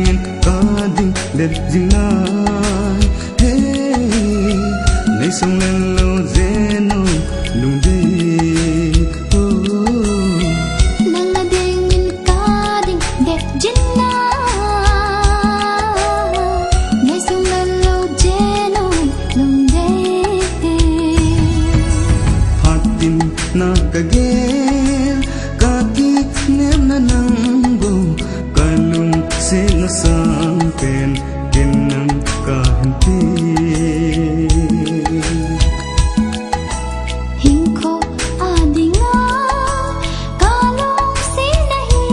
yên ca đình đẹp dinh ai hey lấy sông lên lâu dễ nô lùng dê nang na ding in ca đình đẹp dinh ai lấy sông lên lâu dễ nô lùng dê hatin na kage kaki nem na nang bo kalung se na sang pen kenang ka hente hinko adinga kalong si nahi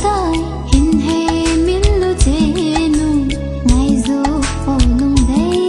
tai hin he min lu jenu ngai zo olung dei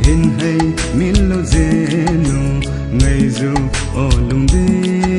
hin hay min lo zeno ngai zo olung de